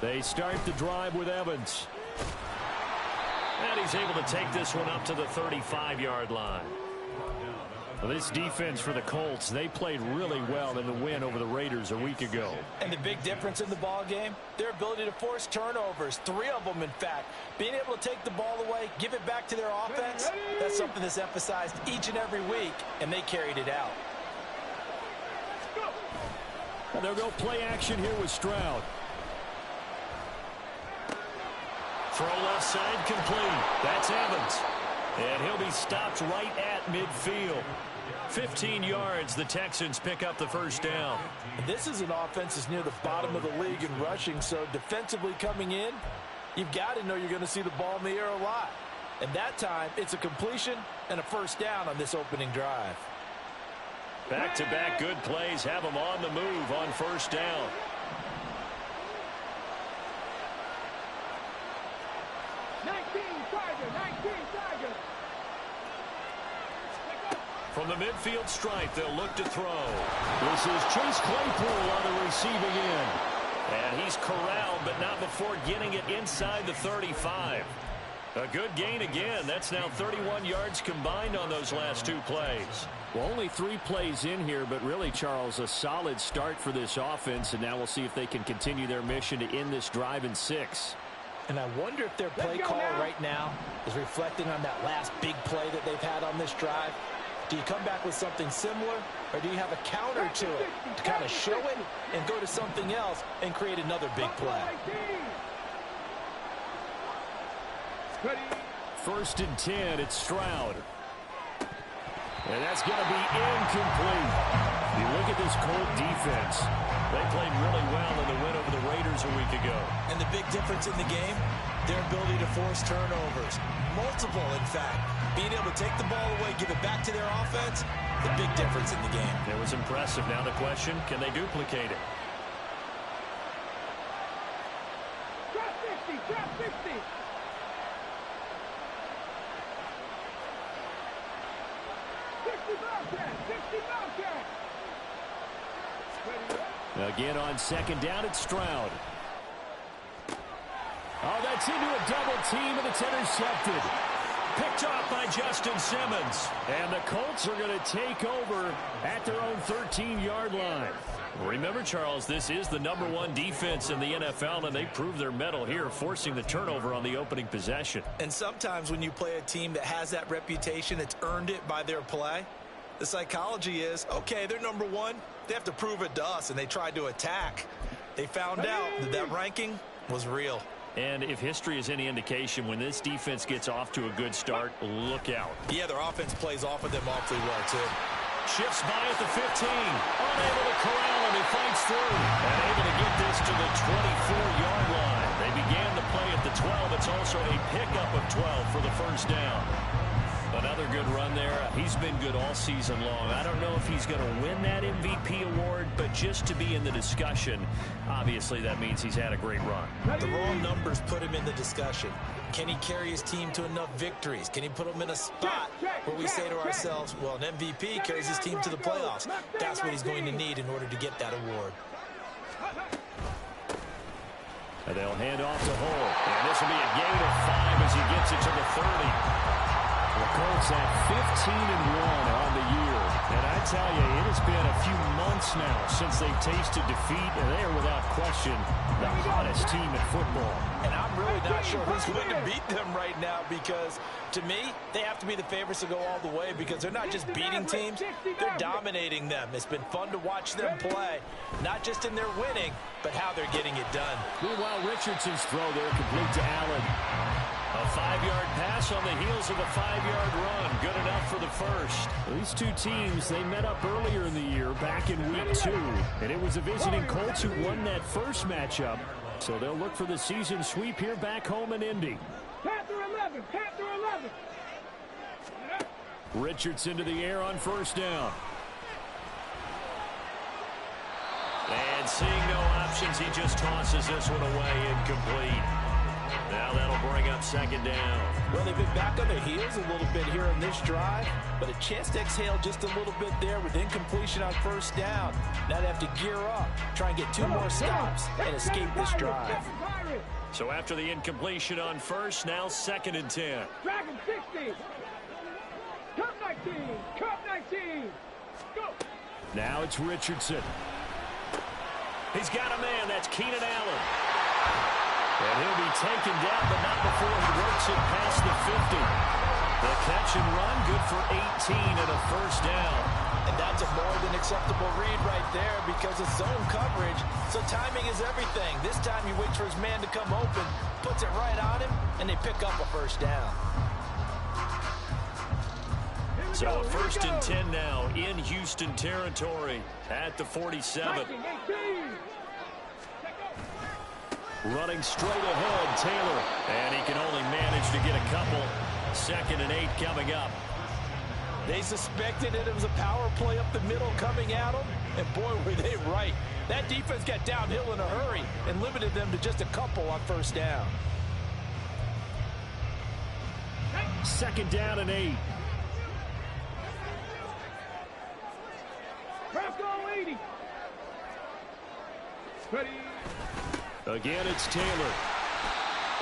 They start the drive with Evans. And he's able to take this one up to the 35-yard line. Well, this defense for the Colts, they played really well in the win over the Raiders a week ago. And the big difference in the ball game, their ability to force turnovers, 3 of them in fact. Being able to take the ball away, give it back to their offense, that's something that's emphasized each and every week, and they carried it out. And they'll go play action here with Stroud. Throw left side complete. That's Evans. And he'll be stopped right at midfield. 15 yards, the Texans pick up the first down. This is an offense that's near the bottom of the league in rushing, so defensively coming in, you've got to know you're going to see the ball in the air a lot. And that time, it's a completion and a first down on this opening drive. Back-to-back good plays have them on the move on first down. From the midfield stripe, they'll look to throw. This is Chase Claypool on the receiving end. And he's corralled, but not before getting it inside the 35. A good gain again. That's now 31 yards combined on those last 2 plays. Well, only 3 plays in here, but really, Charles, a solid start for this offense. And now we'll see if they can continue their mission to end this drive in 6. And I wonder if their play call right now is reflecting on that last big play that they've had on this drive. Do you come back with something similar, or do you have a counter to it to kind of show it and go to something else and create another big play? First and 10, it's Stroud. And that's going to be incomplete. You look at this Colt defense. They played really well in the win over the Raiders a week ago. And the big difference in the game, their ability to force turnovers. Multiple, in fact. Being able to take the ball away, give it back to their offense, the big difference in the game. It was impressive. Now the question, can they duplicate it? Drop 50, drop 50. Again on second down, it's Stroud. Oh, that's into a double team, and it's intercepted. Picked off by Justin Simmons. And the Colts are going to take over at their own 13-yard line. Remember, Charles, this is the #1 defense in the NFL, and they proved their mettle here, forcing the turnover on the opening possession. And sometimes when you play a team that has that reputation, that's earned it by their play, the psychology is, okay, they're #1. They have to prove it to us, and they tried to attack. They found out that that ranking was real. And if history is any indication, when this defense gets off to a good start, look out. Yeah, their offense plays off of them awfully well, too. Shifts by at the 15. Unable to corral him. He fights through. And able to get this to the 24-yard line. They began the play at the 12. It's also a pickup of 12 for the first down. Another good run there. He's been good all season long. I don't know if he's going to win that MVP award, but just to be in the discussion, obviously that means he's had a great run. The raw numbers put him in the discussion. Can he carry his team to enough victories? Can he put them in a spot where we say to ourselves, well, an MVP carries his team to the playoffs. That's what he's going to need in order to get that award. And they'll hand off to Hull. And this will be a gain of 5 as he gets it to the 30. The Colts at 15-1 on the year. And I tell you, it has been a few months now since they've tasted defeat, and they are without question the hottest team in football. And I'm really not sure who's going to beat them right now, because to me, they have to be the favorites to go all the way, because they're not just beating teams, they're dominating them. It's been fun to watch them play, not just in their winning, but how they're getting it done. Meanwhile, Richardson's throw there complete to Allen. A 5-yard pass on the heels of a 5-yard run. Good enough for the first. These two teams, they met up earlier in the year, back in week 2. And it was the visiting Colts who won that first matchup. So they'll look for the season sweep here back home in Indy. Panther 11, Panther 11. Richardson to the air on first down. And seeing no options, he just tosses this one away incomplete. Now that'll bring up second down. Well, they've been back on their heels a little bit here in this drive, but a chance to exhale just a little bit there with incompletion on first down. Now they have to gear up, try and get 2 more stops, and escape this drive. So after the incompletion on first, now 2nd and 10. Dragon 60. Cup 19. Cup 19. Go. Now it's Richardson. He's got a man. That's Keenan Allen. And he'll be taken down, but not before he works it past the 50. The catch and run, good for 18 and a first down. And that's a more than acceptable read right there because it's zone coverage, so timing is everything. This time he waits for his man to come open, puts it right on him, and they pick up a first down. So a 1st and 10 now in Houston territory at the 47. Running straight ahead, Taylor. And he can only manage to get a couple. 2nd and 8 coming up. They suspected it was a power play up the middle coming at them, and boy, were they right. That defense got downhill in a hurry and limited them to just a couple on first down. 2nd down and 8. Bronco 80. Ready. Again, it's Taylor.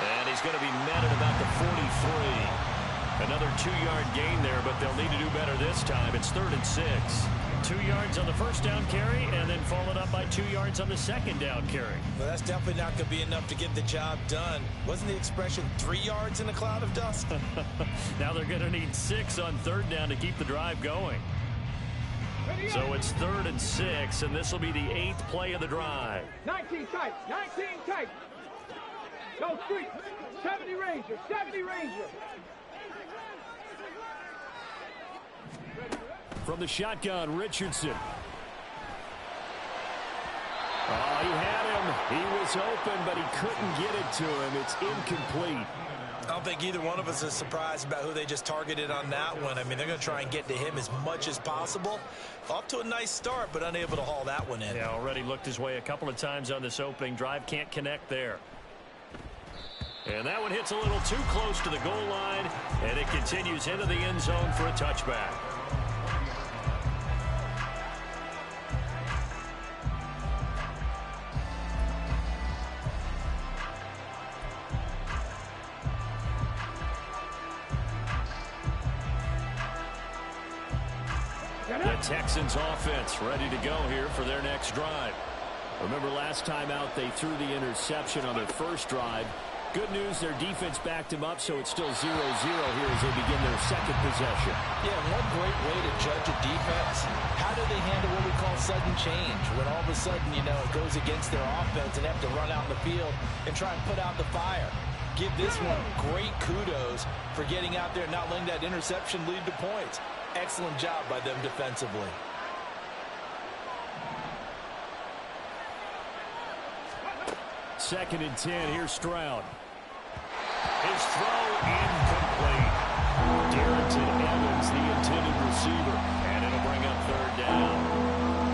And he's going to be met at about the 43. Another 2-yard gain there, but they'll need to do better this time. It's 3rd and 6. 2 yards on the first down carry, and then followed up by 2 yards on the second down carry. Well, that's definitely not going to be enough to get the job done. Wasn't the expression 3 yards in a cloud of dust? Now they're going to need 6 on 3rd down to keep the drive going. So it's 3rd and 6, and this will be the 8th play of the drive. 19 tight. 19 tight. Go street. 70 Ranger. 70 Ranger. From the shotgun, Richardson. Oh, he had him. He was open, but he couldn't get it to him. It's incomplete. I don't think either one of us is surprised about who they just targeted on that one. I mean, they're going to try and get to him as much as possible. Off to a nice start, but unable to haul that one in. Yeah, already looked his way a couple of times on this opening drive. Can't connect there. And that one hits a little too close to the goal line, and it continues into the end zone for a touchback. The Texans offense ready to go here for their next drive. Remember last time out they threw the interception on their first drive. Good news, their defense backed him up, so it's still 0-0 here as they begin their second possession. Yeah, one great way to judge a defense. How do they handle what we call sudden change? When all of a sudden, you know, it goes against their offense and they have to run out in the field and try and put out the fire. Give this one great kudos for getting out there and not letting that interception lead to points. Excellent job by them defensively. Second and 10, here's Stroud. His throw incomplete. Darrington Evans, the intended receiver. And it'll bring up 3rd down.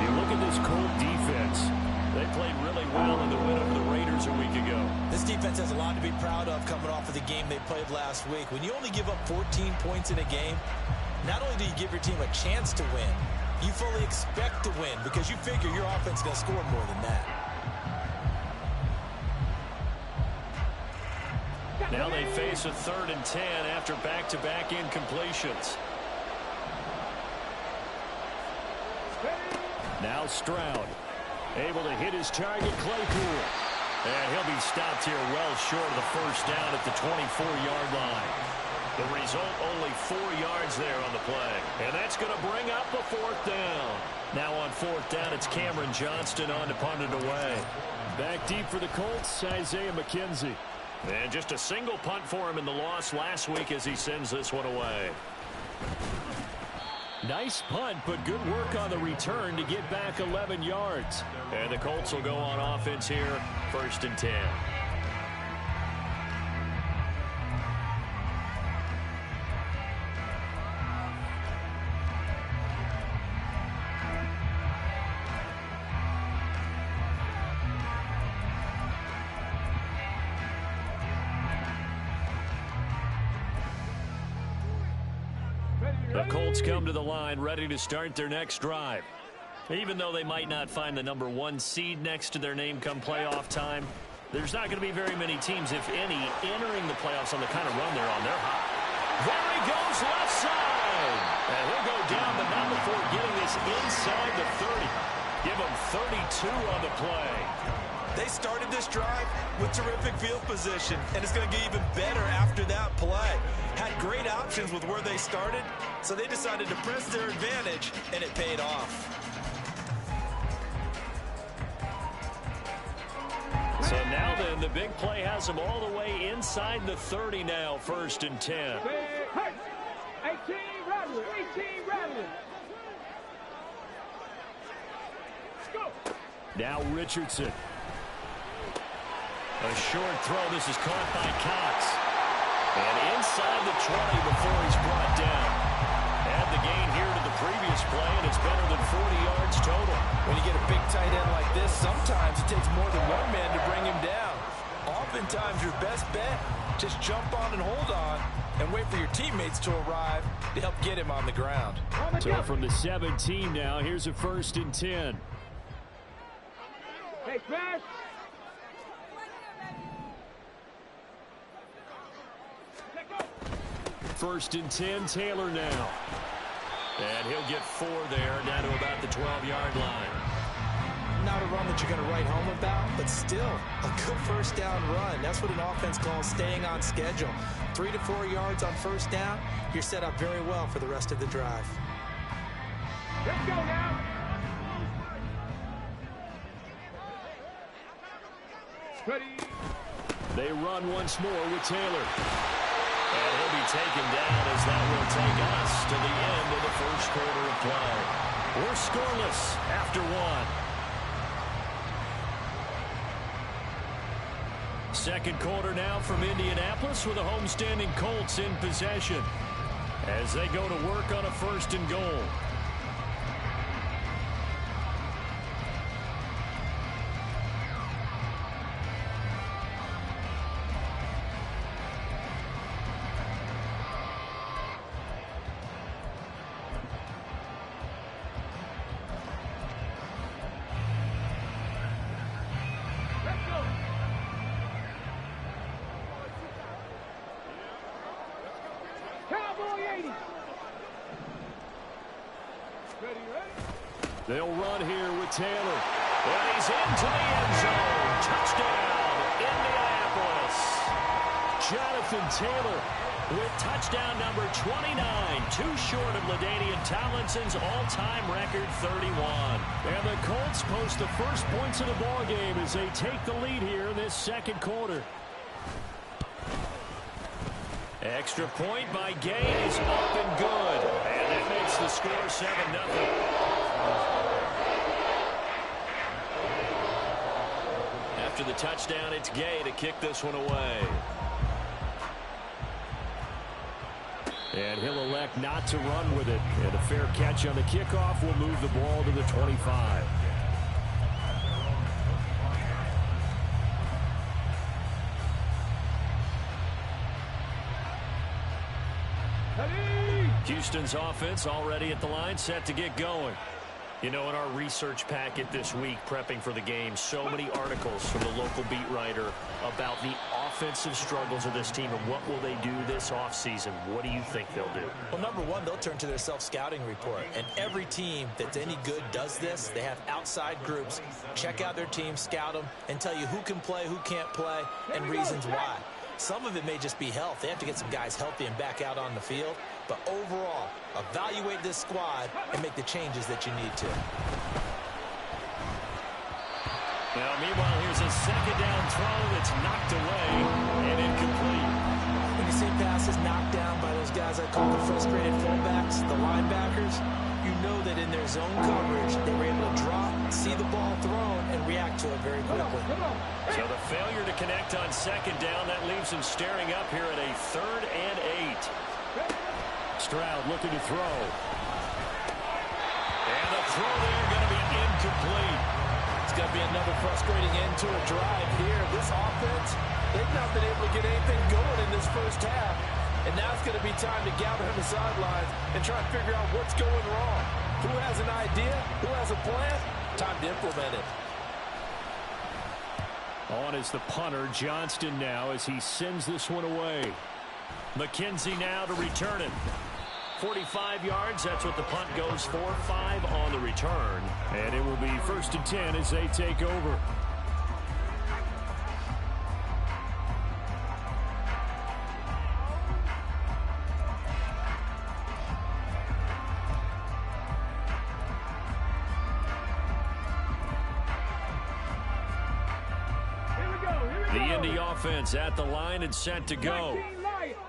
You look at this Colt defense. They played really well in the win over the Raiders a week ago. This defense has a lot to be proud of coming off of the game they played last week. When you only give up 14 points in a game, not only do you give your team a chance to win, you fully expect to win because you figure your offense is going to score more than that. Now they face a 3rd and 10 after back-to-back incompletions. Now Stroud, able to hit his target, Claypool. And he'll be stopped here well short of the first down at the 24-yard line. The result, only 4 yards there on the play. And that's going to bring up the 4th down. Now on 4th down, it's Cameron Johnston on to punt it away. Back deep for the Colts, Isaiah McKenzie. And just a single punt for him in the loss last week as he sends this one away. Nice punt, but good work on the return to get back 11 yards. And the Colts will go on offense here, 1st and 10. Colts come to the line ready to start their next drive. Even though they might not find the #1 seed next to their name come playoff time, there's not going to be very many teams, if any, entering the playoffs on the kind of run they're on. They're hot. There he goes, left side. And he'll go down, but not before getting this inside the 30. Give him 32 on the play. They started this drive with terrific field position, and it's going to get even better after that play. Had great options with where they started, so they decided to press their advantage, and it paid off. So now then, the big play has them all the way inside the 30 now, 1st and 10. 18 Rattler, 18 Rattler. Let's go. Now Richardson. A short throw. This is caught by Cox. And inside the 20 before he's brought down. Add the gain here to the previous play, and it's better than 40 yards total. When you get a big tight end like this, sometimes it takes more than one man to bring him down. Oftentimes, your best bet, just jump on and hold on and wait for your teammates to arrive to help get him on the ground. So from the 17 now, here's a 1st and 10. Hey, smash. First and 10, Taylor now. And he'll get 4 there, down to about the 12-yard line. Not a run that you're going to write home about, but still a good first down run. That's what an offense calls staying on schedule. 3 to 4 yards on first down, you're set up very well for the rest of the drive. Let's go now. Ready. They run once more with Taylor. And he'll be taken down as that will take us to the end of the first quarter of play. We're scoreless after 1. Second quarter now from Indianapolis with the homestanding Colts in possession as they go to work on a 1st and goal. They'll run here with Taylor. And he's into the end zone. Touchdown, Indianapolis. Jonathan Taylor with touchdown number 29. Too short of LaDainian Tomlinson's all-time record 31. And the Colts post the first points of the ballgame as they take the lead here in this second quarter. Extra point by Gay is up and good. And that makes the score 7-0. After the touchdown, it's Gay to kick this one away. And he'll elect not to run with it. And a fair catch on the kickoff will move the ball to the 25. Houston's offense already at the line, set to get going. You know, in our research packet this week, prepping for the game, so many articles from the local beat writer about the offensive struggles of this team and what will they do this offseason. What do you think they'll do? Well, number one, they'll turn to their self-scouting report. And every team that's any good does this. They have outside groups. Check out their team, scout them, and tell you who can play, who can't play, and reasons why. Some of it may just be health. They have to get some guys healthy and back out on the field. But overall, evaluate this squad and make the changes that you need to. Now, meanwhile, here's a second down throw that's knocked away and incomplete. When you see passes knocked down by those guys I call the frustrated fullbacks, the linebackers, you know that in their zone coverage, they were able to drop, see the ball thrown, and react to it very quickly. So the failure to connect on second down, that leaves them staring up here at a 3rd and 8. Stroud looking to throw. And the throw there going to be incomplete. It's going to be another frustrating end to a drive here. This offense, they've not been able to get anything going in this first half. And now it's going to be time to gather on the sidelines and try and figure out what's going wrong. Who has an idea? Who has a plan? Time to implement it. On is the punter, Johnston now, as he sends this one away. McKenzie now to return it. 45 yards, that's what the punt goes for. 5 on the return. And it will be 1st and 10 as they take over. The Indy offense at the line and set to go.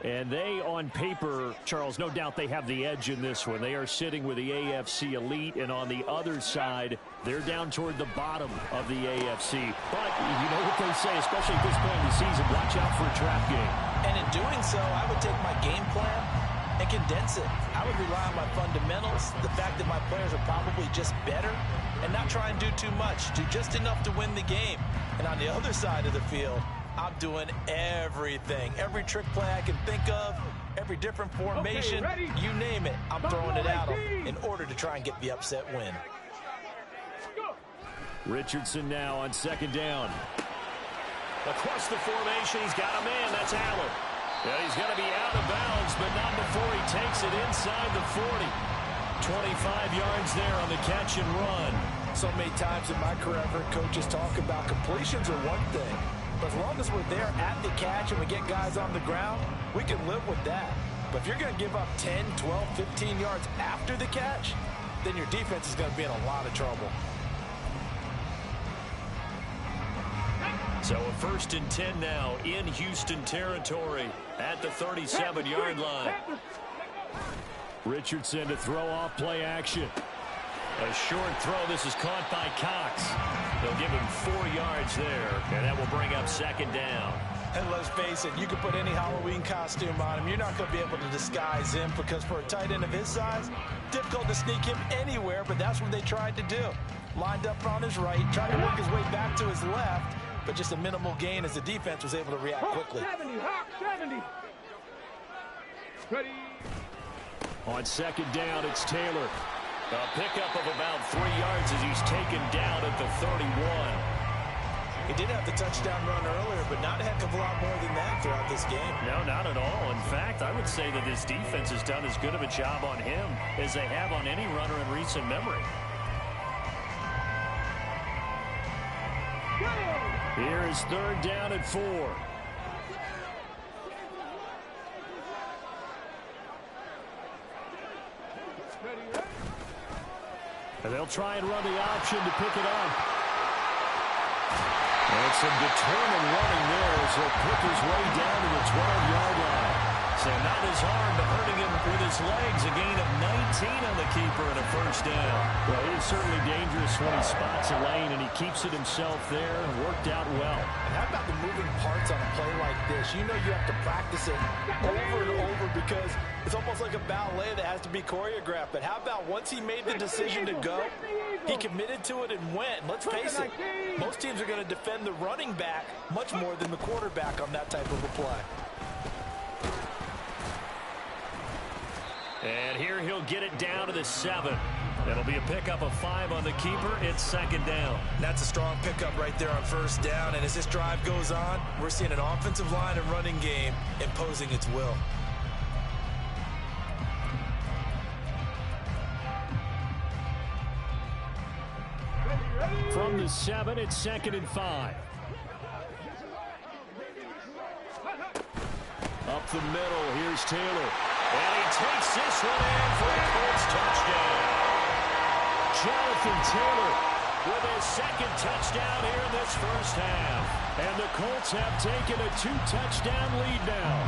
And they, on paper, Charles, no doubt they have the edge in this one. They are sitting with the AFC elite, and on the other side, they're down toward the bottom of the AFC. But you know what they say, especially at this point in the season, watch out for a trap game. And in doing so, I would take my game plan and condense it. I would rely on my fundamentals, the fact that my players are probably just better, and not try and do too much, do just enough to win the game. And on the other side of the field, I'm doing everything. Every trick play I can think of, every different formation, you name it, I'm throwing it at them in order to try and get the upset win. Richardson now on 2nd down. Across the formation, he's got a man. That's Allen. Yeah, he's going to be out of bounds, but not before he takes it inside the 40. 25 yards there on the catch and run. So many times in my career, I've heard coaches talk about completions are one thing. But as long as we're there at the catch and we get guys on the ground, we can live with that. But if you're going to give up 10, 12, 15 yards after the catch, then your defense is going to be in a lot of trouble. So a 1st and 10 now in Houston territory at the 37-yard line. Richardson to throw off play action. A short throw. This is caught by Cox. They'll give him 4 yards there, and that will bring up 2nd down. And let's face it, you can put any Halloween costume on him. You're not going to be able to disguise him because for a tight end of his size, difficult to sneak him anywhere, but that's what they tried to do. Lined up on his right, tried to work his way back to his left, but just a minimal gain as the defense was able to react quickly. Hawk 70. Ready. On 2nd down, it's Taylor. A pickup of about 3 yards as he's taken down at the 31. He did have the touchdown run earlier, but not a heck of a lot more than that throughout this game. No, not at all. In fact, I would say that this defense has done as good of a job on him as they have on any runner in recent memory. Here is 3rd down and 4. And they'll try and run the option to pick it up. And some determined running there as he'll pick his way down to the 12-yard line. So not his arm, but hurting him with his legs. A gain of 19 on the keeper and a 1st down. Well, he is certainly dangerous when he spots a lane, and he keeps it himself there and worked out well. And how about the moving parts on a play like this? You know you have to practice it over and over because it's almost like a ballet that has to be choreographed. But how about once he made the decision to go, he committed to it and went. Let's face it, most teams are going to defend the running back much more than the quarterback on that type of a play. And here he'll get it down to the 7. That'll be a pickup of 5 on the keeper. It's 2nd down. That's a strong pickup right there on 1st down. And as this drive goes on, we're seeing an offensive line and running game imposing its will. From the 7, it's 2nd and 5. Up the middle, here's Taylor. And he takes this one in for the Colts touchdown. Jonathan Taylor with his 2nd touchdown here in this 1st half. And the Colts have taken a 2-touchdown lead now.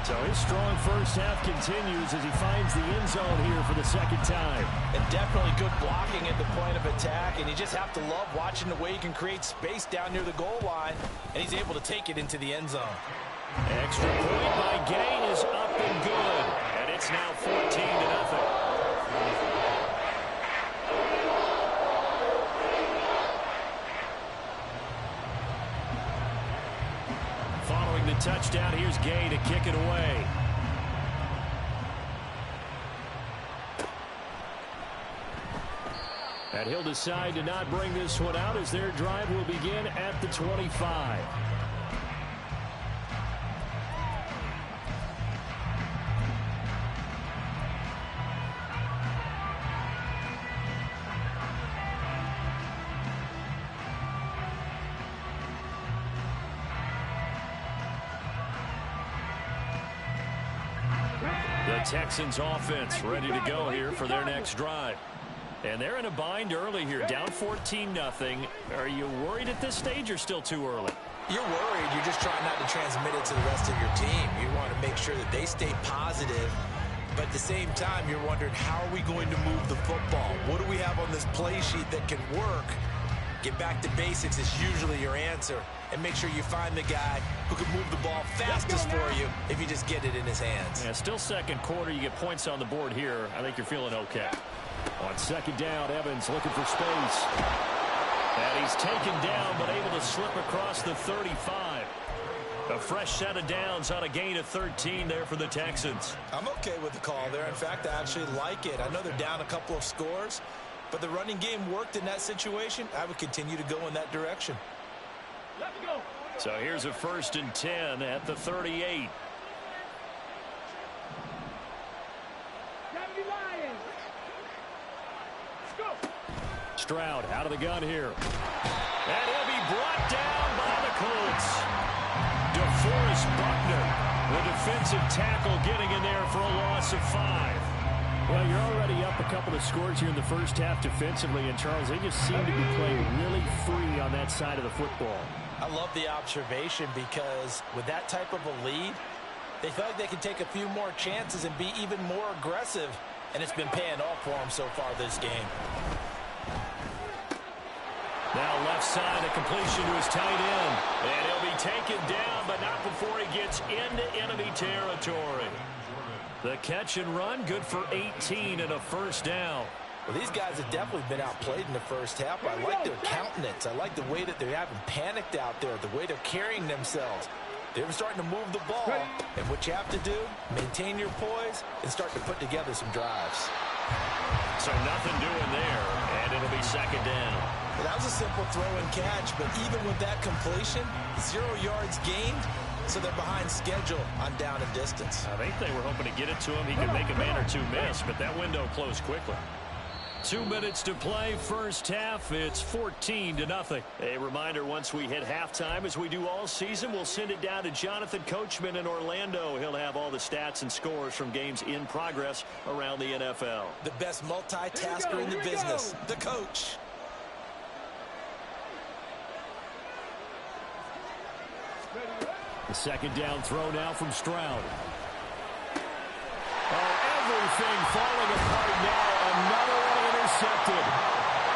So his strong 1st half continues as he finds the end zone here for the 2nd time. And definitely good blocking at the point of attack. And you just have to love watching the way he can create space down near the goal line. And he's able to take it into the end zone. Extra point by Gain is up and good. And it's now 14-0. Following the a touchdown. Here's Gay to kick it away. And he'll decide to not bring this one out as their drive will begin at the 25. The Texans offense ready to go here for their next drive. And they're in a bind early here, down 14-0. Are you worried at this stage or still too early? You're worried. You're just trying not to transmit it to the rest of your team. You want to make sure that they stay positive. But at the same time, you're wondering, how are we going to move the football? What do we have on this play sheet that can work? Get back to basics is usually your answer. And make sure you find the guy who can move the ball fastest for you if you just get it in his hands. Yeah, still second quarter. You get points on the board here. I think you're feeling okay. On second down, Evans looking for space. And he's taken down, but able to slip across the 35. A fresh set of downs on a gain of 13 there for the Texans. I'm okay with the call there. In fact, I actually like it. I know they're down a couple of scores, but the running game worked in that situation. I would continue to go in that direction. Let's go. So here's a 1st and 10 at the 38. Stroud out of the gun here. And he'll be brought down by the Colts. DeForest Buckner, the defensive tackle, getting in there for a loss of 5. Well, you're already up a couple of scores here in the first half defensively, and Charles, they just seem to be playing really free on that side of the football. I love the observation because with that type of a lead, they feel like they can take a few more chances and be even more aggressive, and it's been paying off for them so far this game. Now left side, a completion to his tight end. And he'll be taken down, but not before he gets into enemy territory. The catch and run, good for 18 and a 1st down. Well, these guys have definitely been outplayed in the first half. I like their countenance. I like the way that they haven't panicked out there, the way they're carrying themselves. They're starting to move the ball. And what you have to do, maintain your poise and start to put together some drives. So nothing doing there, and it'll be 2nd down. Well, that was a simple throw and catch, but even with that completion, 0 yards gained, so they're behind schedule on down and distance. I think they were hoping to get it to him. He could make a man or two miss, but that window closed quickly. 2 minutes to play, first half. It's 14-0. A reminder, once we hit halftime, as we do all season, we'll send it down to Jonathan Coachman in Orlando. He'll have all the stats and scores from games in progress around the NFL. The best multitasker in the business, the coach. The 2nd down throw now from Stroud. Oh, everything falling apart now. Another one intercepted.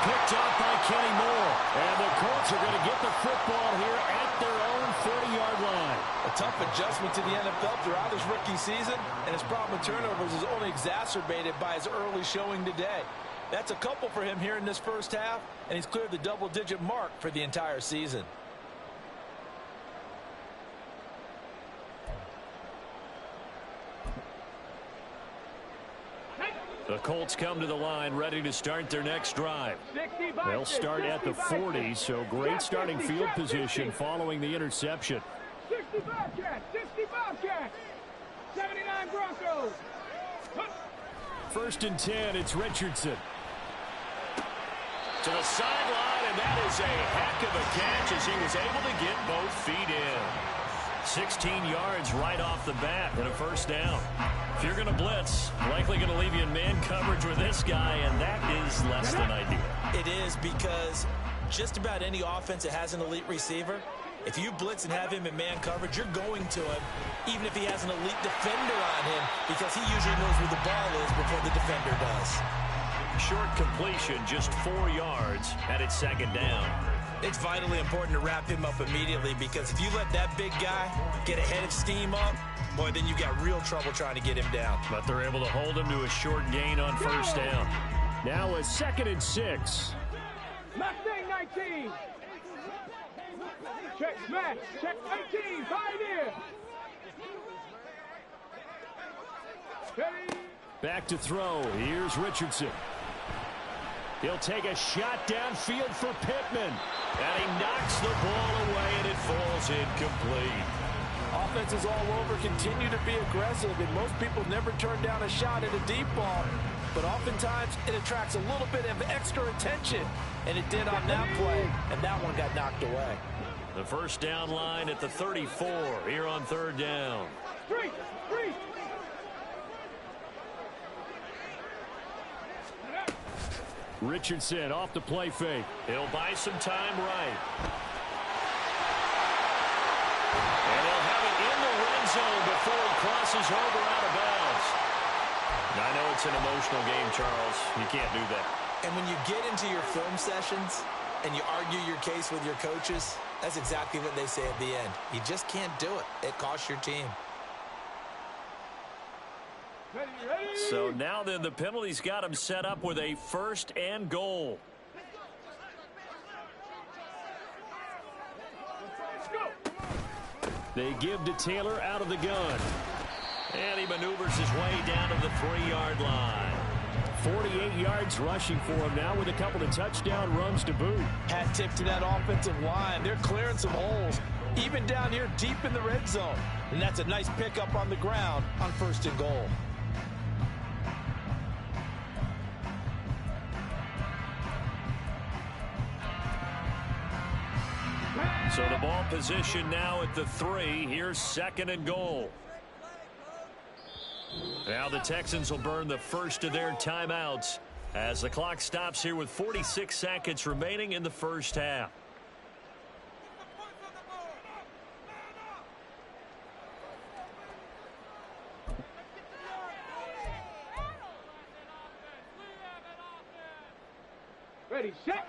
Picked off by Kenny Moore. And the Colts are going to get the football here at their own 40-yard line. A tough adjustment to the NFL throughout his rookie season, and his problem with turnovers is only exacerbated by his early showing today. That's a couple for him here in this first half, and he's cleared the double-digit mark for the entire season. The Colts come to the line ready to start their next drive. They'll start at the 40, so great starting field position following the interception. 60 Bobcats, 60 Bobcats, 79 Broncos. 1st and 10, it's Richardson. To the sideline, and that is a heck of a catch as he was able to get both feet in. 16 yards right off the bat and a 1st down. If you're going to blitz, likely going to leave you in man coverage with this guy, and that is less than ideal. It is, because just about any offense that has an elite receiver, if you blitz and have him in man coverage, you're going to him, even if he has an elite defender on him, because he usually knows where the ball is before the defender does. Short completion, just 4 yards, and it's 2nd down. It's vitally important to wrap him up immediately, because if you let that big guy get a head of steam up, boy, then you've got real trouble trying to get him down. But they're able to hold him to a short gain on 1st down. Now a 2nd and 6. Mustang 19. Check smash. Check 18. Pioneer. Ready. Back to throw. Here's Richardson. He'll take a shot downfield for Pittman. And he knocks the ball away, and it falls incomplete. Offenses all over continue to be aggressive, and most people never turn down a shot at a deep ball. But oftentimes, it attracts a little bit of extra attention, and it did on that play, and that one got knocked away. The first down line at the 34 here on third down. Three. Richardson off the play fake. He'll buy some time right. And he'll have it in the red zone before it crosses over out of bounds. I know it's an emotional game, Charles. You can't do that. And when you get into your film sessions and you argue your case with your coaches, that's exactly what they say at the end. You just can't do it. It costs your team. So now then, the penalty's got him set up with a first and goal. They give to Taylor out of the gun. And he maneuvers his way down to the 3-yard line. 48 yards rushing for him now with a couple of touchdown runs to boot. Hat tip to that offensive line. They're clearing some holes, even down here deep in the red zone. And that's a nice pickup on the ground on first and goal. So the ball position now at the 3. Here's second and goal. Now the Texans will burn the first of their timeouts as the clock stops here with 46 seconds remaining in the first half. Ready, set.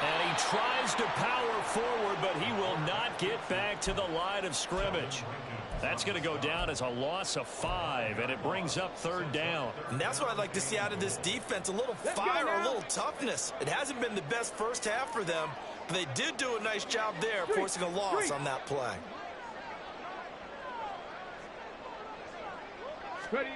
And he tries to power forward, but he will not get back to the line of scrimmage. That's going to go down as a loss of 5, and it brings up third down. And that's what I'd like to see out of this defense, a little fire, a little toughness. It hasn't been the best first half for them, but they did do a nice job there, forcing a loss on that play. Ready.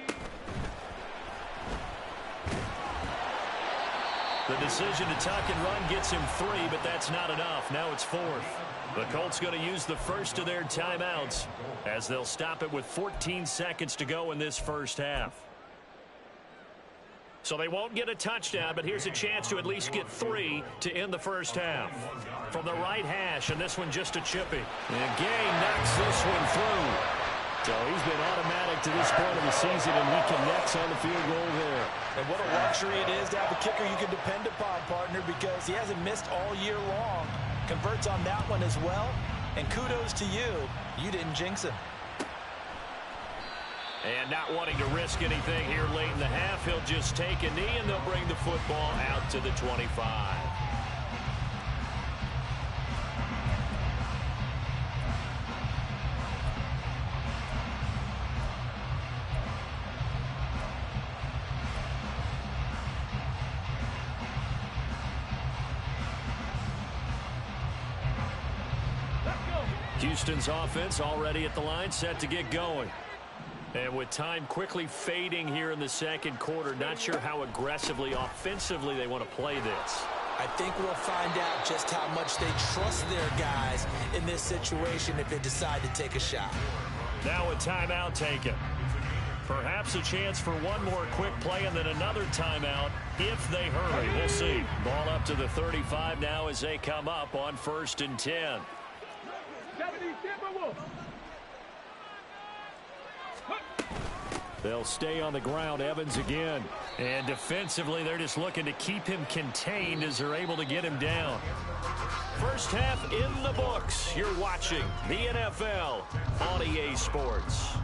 The decision to tuck and run gets him 3, but that's not enough. Now it's 4th. The Colts going to use the first of their timeouts as they'll stop it with 14 seconds to go in this first half. So they won't get a touchdown, but here's a chance to at least get 3 to end the first half. From the right hash, and this one just a chippy. And Gay knocks this one through. So he's been automatic to this point of the season, and he connects on the field goal there. And what a luxury it is to have a kicker you can depend upon, partner, because he hasn't missed all year long. Converts on that one as well. And kudos to you. You didn't jinx him. And not wanting to risk anything here late in the half, he'll just take a knee, and they'll bring the football out to the 25. Houston's offense already at the line, set to get going. And with time quickly fading here in the second quarter, not sure how aggressively, offensively they want to play this. I think we'll find out just how much they trust their guys in this situation if they decide to take a shot. Now a timeout taken. Perhaps a chance for one more quick play and then another timeout if they hurry. We'll see. Ball up to the 35 now as they come up on 1st and 10. They'll stay on the ground. Evans again. And defensively, they're just looking to keep him contained as they're able to get him down. First half in the books. You're watching the NFL on EA Sports.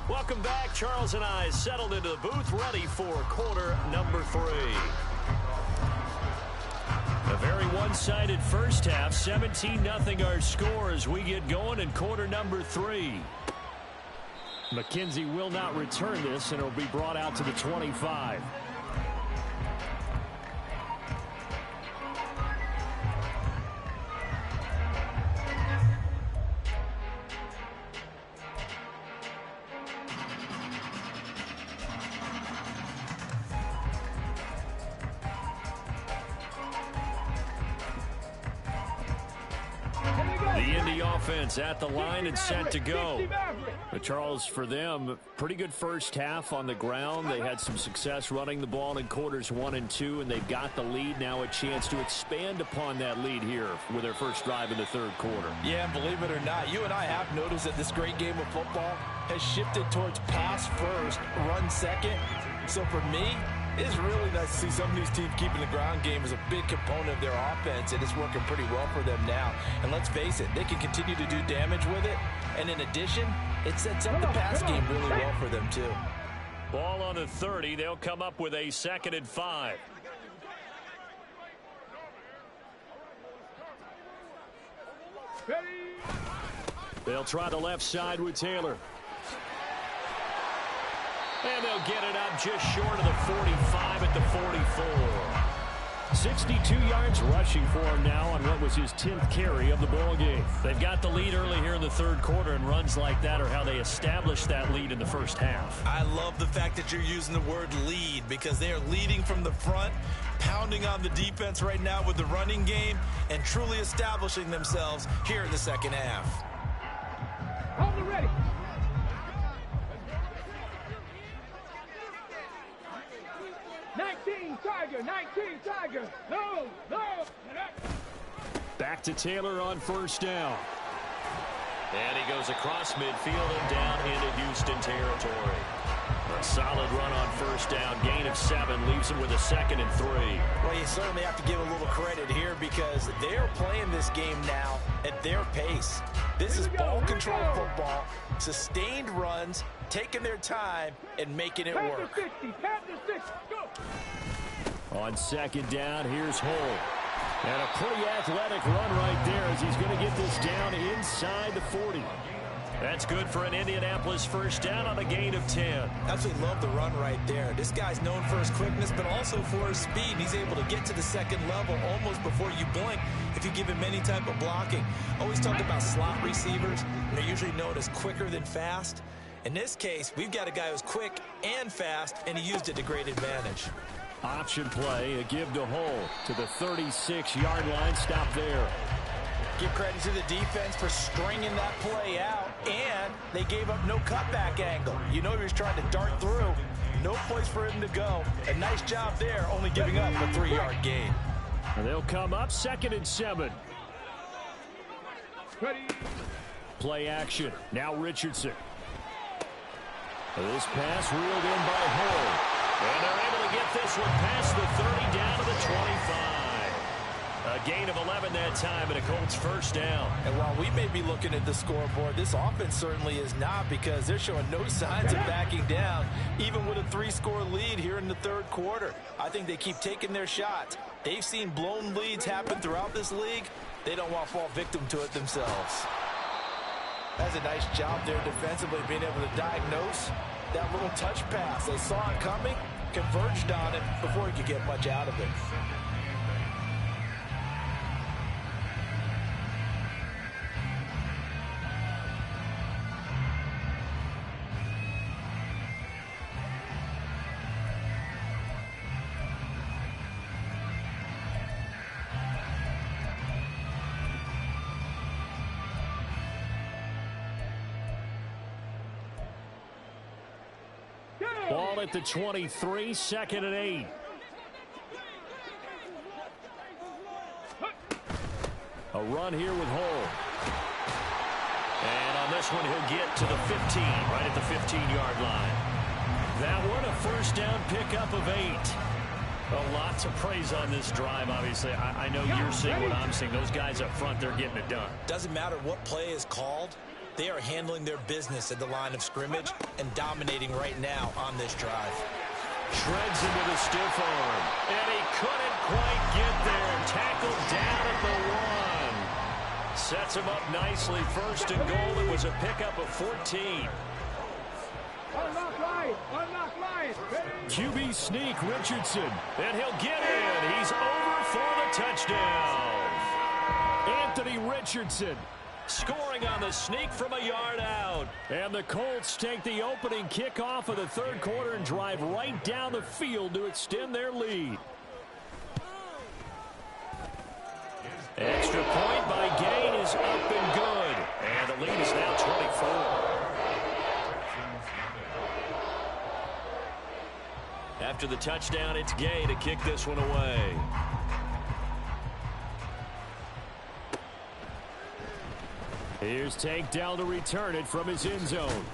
Welcome back. Charles and I settled into the booth, ready for quarter number 3. A very one-sided first half. 17-0 our score as we get going in quarter number 3. McKenzie will not return this, and it'll be brought out to the 25. At the line and set to go. But Charles, for them, pretty good first half on the ground. They had some success running the ball in quarters 1 and 2, and they've got the lead. Now a chance to expand upon that lead here with their first drive in the third quarter. Yeah, and believe it or not, you and I have noticed that this great game of football has shifted towards pass first, run second. So for me, it's really nice to see some of these teams keeping the ground game as a big component of their offense, and it's working pretty well for them now. And let's face it, they can continue to do damage with it. And in addition, it sets up the pass game really well for them, too. Ball on the 30. They'll come up with a 2nd and 5. They'll try the left side with Taylor. And they'll get it up just short of the 45 at the 44. 62 yards rushing for him now on what was his 10th carry of the ball game. They've got the lead early here in the third quarter, and runs like that are how they established that lead in the first half. I love the fact that you're using the word lead, because they are leading from the front, pounding on the defense right now with the running game, and truly establishing themselves here in the second half. Hold it ready. 19 Tiger. No. Back to Taylor on first down. And he goes across midfield and down into Houston territory. A solid run on first down. Gain of 7 leaves him with a 2nd and 3. Well, you certainly have to give a little credit here, because they're playing this game now at their pace. This is ball control football, sustained runs, taking their time and making it work. On second down, here's Hull. And a pretty athletic run right there as he's going to get this down inside the 40. That's good for an Indianapolis first down on a gain of 10. Absolutely love the run right there. This guy's known for his quickness, but also for his speed. He's able to get to the second level almost before you blink if you give him any type of blocking. Always talk about slot receivers. They're usually known as quicker than fast. In this case, we've got a guy who's quick and fast, and he used it to great advantage. Option play, a give to Hull to the 36-yard line. Stop there. Give credit to the defense for stringing that play out, and they gave up no cutback angle. You know he was trying to dart through. No place for him to go. A nice job there, only giving up a 3-yard gain. And they'll come up 2nd and 7. Ready. Play action. Now Richardson. This pass reeled in by Hull. And they're able to get this one past the 30 down to the 25. A gain of 11 that time, and a Colts first down. And while we may be looking at the scoreboard, this offense certainly is not, because they're showing no signs of backing down, even with a 3-score lead here in the third quarter. I think they keep taking their shots. They've seen blown leads happen throughout this league. They don't want to fall victim to it themselves. That's a nice job there defensively, being able to diagnose that little touch pass. They saw it coming, converged on it before he could get much out of it. Ball at the 23, 2nd and 8. A run here with Hull. And on this one, he'll get to the 15, right at the 15-yard line. That one, a first down pickup of 8. A lot to praise on this drive, obviously. I know you're seeing what I'm seeing. Those guys up front, they're getting it done. Doesn't matter what play is called. They are handling their business at the line of scrimmage and dominating right now on this drive. Shreds him with a stiff arm. And he couldn't quite get there. Tackled down at the 1. Sets him up nicely. First and goal. It was a pickup of 14. QB sneak, Richardson. And he'll get in. He's over for the touchdown. Anthony Richardson. Scoring on the sneak from a yard out. And the Colts take the opening kickoff of the third quarter and drive right down the field to extend their lead. Extra point by Gain is up and good. And the lead is now 24. After the touchdown, it's Gay to kick this one away. Here's Tank down to return it from his end zone.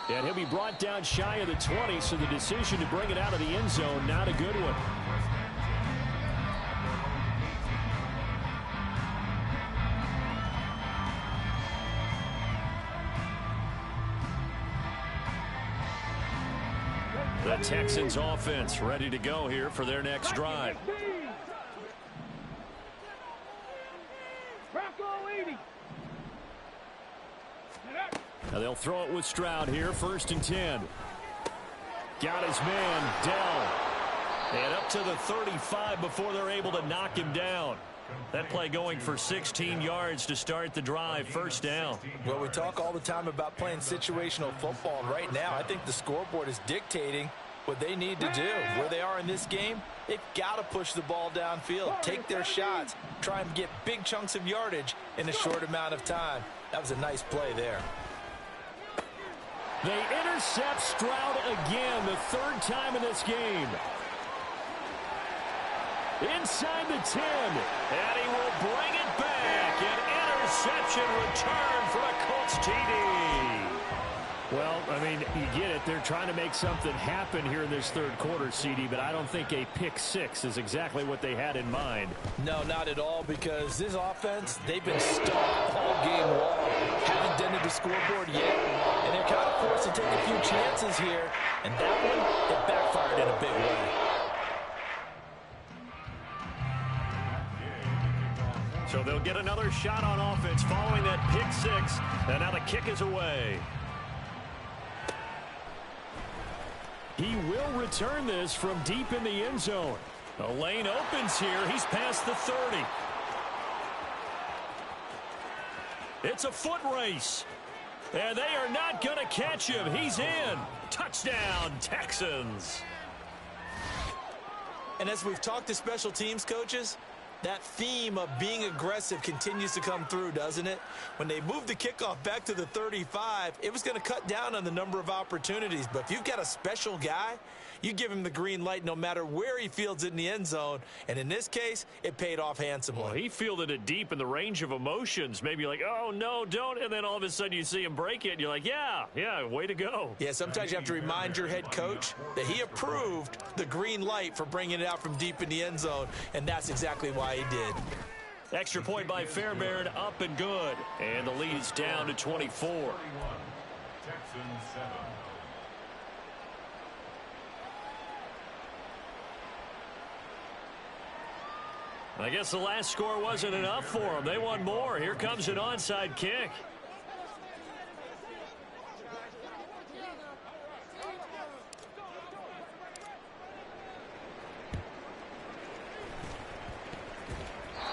And he'll be brought down shy of the 20, so the decision to bring it out of the end zone, not a good one. The Texans offense ready to go here for their next drive. Now they'll throw it with Stroud here, 1st and 10. Got his man, Dell. And up to the 35 before they're able to knock him down. That play going for 16 yards to start the drive, 1st down. Well, we talk all the time about playing situational football, and right now I think the scoreboard is dictating what they need to do. Where they are in this game, they've got to push the ball downfield, take their shots, try and get big chunks of yardage in a short amount of time. That was a nice play there. They intercept Stroud again, the 3rd time in this game. Inside the 10. And he will bring it back. An interception return for a Colts TD. Well, I mean, you get it. They're trying to make something happen here in this third quarter, CD, but I don't think a pick six is exactly what they had in mind. No, not at all, because this offense, they've been stuck all game long. Haven't dented the scoreboard yet, and they're kind of forced to take a few chances here, and that one, it backfired in a big way. So they'll get another shot on offense following that pick six, and now the kick is away. He will return this from deep in the end zone. The lane opens here. He's past the 30. It's a foot race. And they are not going to catch him. He's in. Touchdown, Texans. And as we've talked to special teams coaches, that theme of being aggressive continues to come through, doesn't it? When they moved the kickoff back to the 35, it was going to cut down on the number of opportunities. But if you've got a special guy, you give him the green light no matter where he fields it in the end zone. And in this case, it paid off handsomely. Well, he fielded it deep in the range of emotions. Maybe like, oh, no, don't. And then all of a sudden you see him break it, and you're like, yeah, way to go. Yeah, sometimes you have to remind your head coach that he approved the green light for bringing it out from deep in the end zone, and that's exactly why he did. Extra point by Fairbairn, up and good. And the lead is down to 24. I guess the last score wasn't enough for them. They want more. Here comes an onside kick.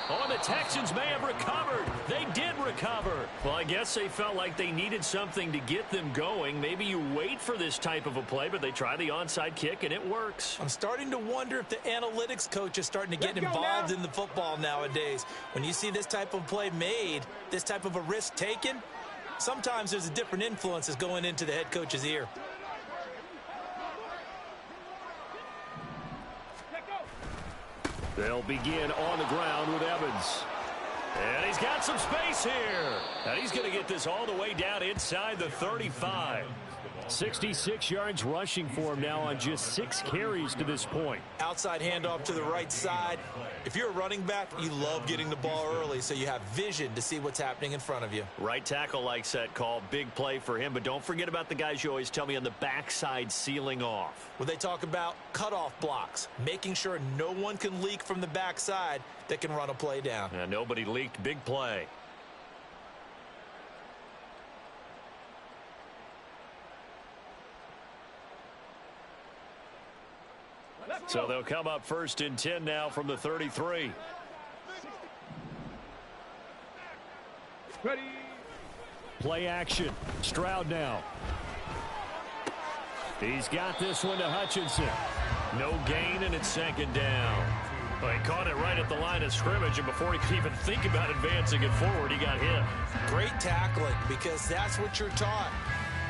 Oh, the Texans may have recovered. They did recover. Well, I guess they felt like they needed something to get them going. Maybe you wait for this type of a play, but they try the onside kick, and it works. I'm starting to wonder if the analytics coach is starting to get involved in the football nowadays. When you see this type of play made, this type of a risk taken, sometimes there's a different influences going into the head coach's ear. They'll begin on the ground with Evans. And he's got some space here. And he's going to get this all the way down inside the 35. 66 yards rushing for him now on just 6 carries to this point. Outside handoff to the right side. If you're a running back, you love getting the ball early so you have vision to see what's happening in front of you. Right tackle likes that call. Big play for him. But don't forget about the guys you always tell me on the backside sealing off. When they talk about cutoff blocks, making sure no one can leak from the backside that can run a play down. And nobody leaked. Big play. So they'll come up 1st and 10 now from the 33. Ready. Play action. Stroud now. He's got this one to Hutchinson. No gain, and it's 2nd down. Well, he caught it right at the line of scrimmage, and before he could even think about advancing it forward, he got hit. Great tackling, because that's what you're taught.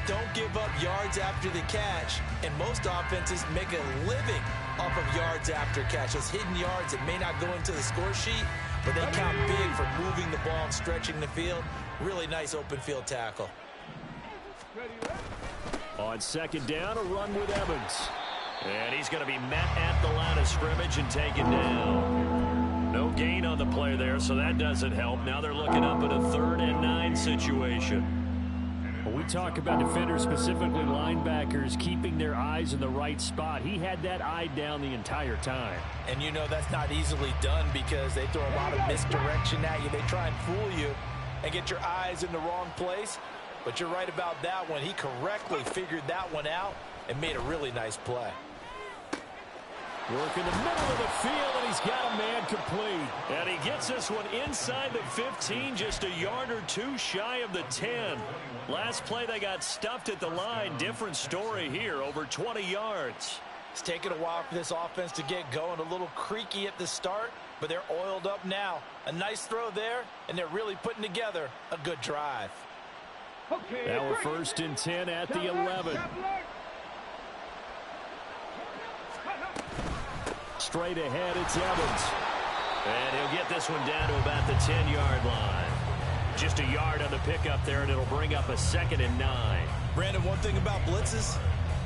Don't give up yards after the catch, and most offenses make a living off of yards after catch. Those hidden yards that may not go into the score sheet, but they count big for moving the ball and stretching the field. Really nice open field tackle. On 2nd down, a run with Evans. And he's going to be met at the line of scrimmage and taken down. No gain on the play there, so that doesn't help. Now they're looking up at a 3rd and 9 situation. When we talk about defenders, specifically linebackers, keeping their eyes in the right spot, he had that eye down the entire time. And you know that's not easily done because they throw a lot of misdirection at you. They try and fool you and get your eyes in the wrong place. But you're right about that one. He correctly figured that one out and made a really nice play. Work in the middle of the field, and he's got a man complete. And he gets this one inside the 15, just a yard or 2 shy of the 10. Last play, they got stuffed at the line. Different story here, over 20 yards. It's taken a while for this offense to get going. A little creaky at the start, but they're oiled up now. A nice throw there, and they're really putting together a good drive. Okay, now we're 1st and 10 at the 11. Straight ahead, it's Evans. And he'll get this one down to about the 10-yard line. Just a yard on the pickup there, and it'll bring up a 2nd and 9. Brandon, one thing about blitzes,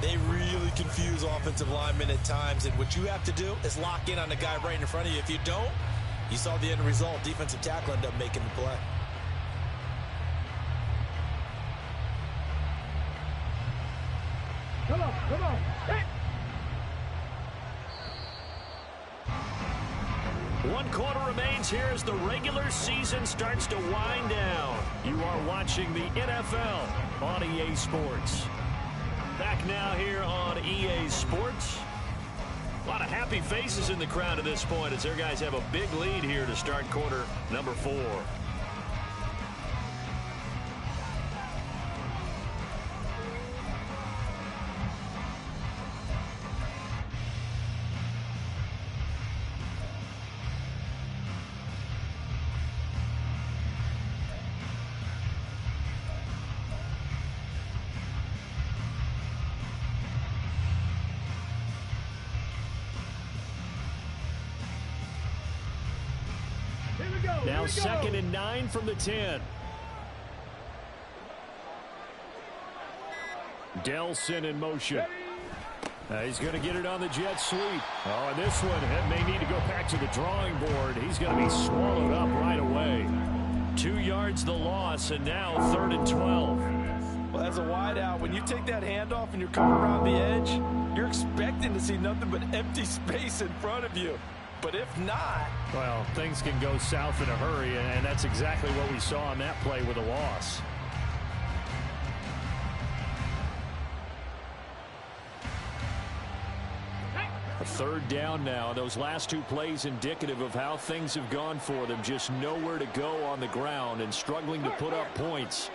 they really confuse offensive linemen at times, and what you have to do is lock in on the guy right in front of you. If you don't, you saw the end result. Defensive tackle ended up making the play. Come on, come on. Hey. 1 quarter remains here as the regular season starts to wind down. You are watching the NFL on EA Sports. Back now here on EA Sports. A lot of happy faces in the crowd at this point as their guys have a big lead here to start quarter number 4. Now 2nd and 9 from the 10. Delson in motion. He's going to get it on the jet sweep. Oh, and this one may need to go back to the drawing board. He's going to be swallowed up right away. 2 yards the loss, and now 3rd and 12. Well, as a wideout, when you take that handoff and you're coming around the edge, you're expecting to see nothing but empty space in front of you. But if not, well, things can go south in a hurry, and that's exactly what we saw on that play with a loss. A 3rd down now. Those last 2 plays indicative of how things have gone for them. Just nowhere to go on the ground and struggling to put up points.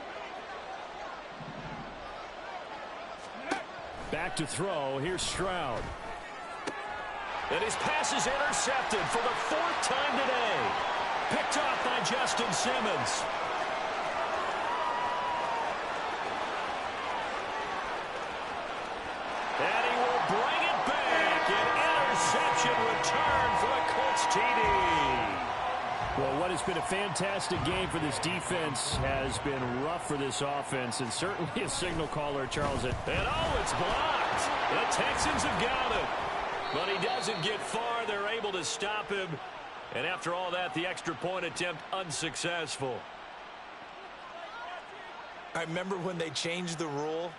Back to throw. Here's Stroud. And his pass is intercepted for the 4th time today. Picked off by Justin Simmons. And he will bring it back. An interception return for the Colts TD. Well, what has been a fantastic game for this defense has been rough for this offense, and certainly a signal caller, Charles. And oh, it's blocked. The Texans have got it. But he doesn't get far. They're able to stop him. And after all that, the extra point attempt unsuccessful. I remember when they changed the rule,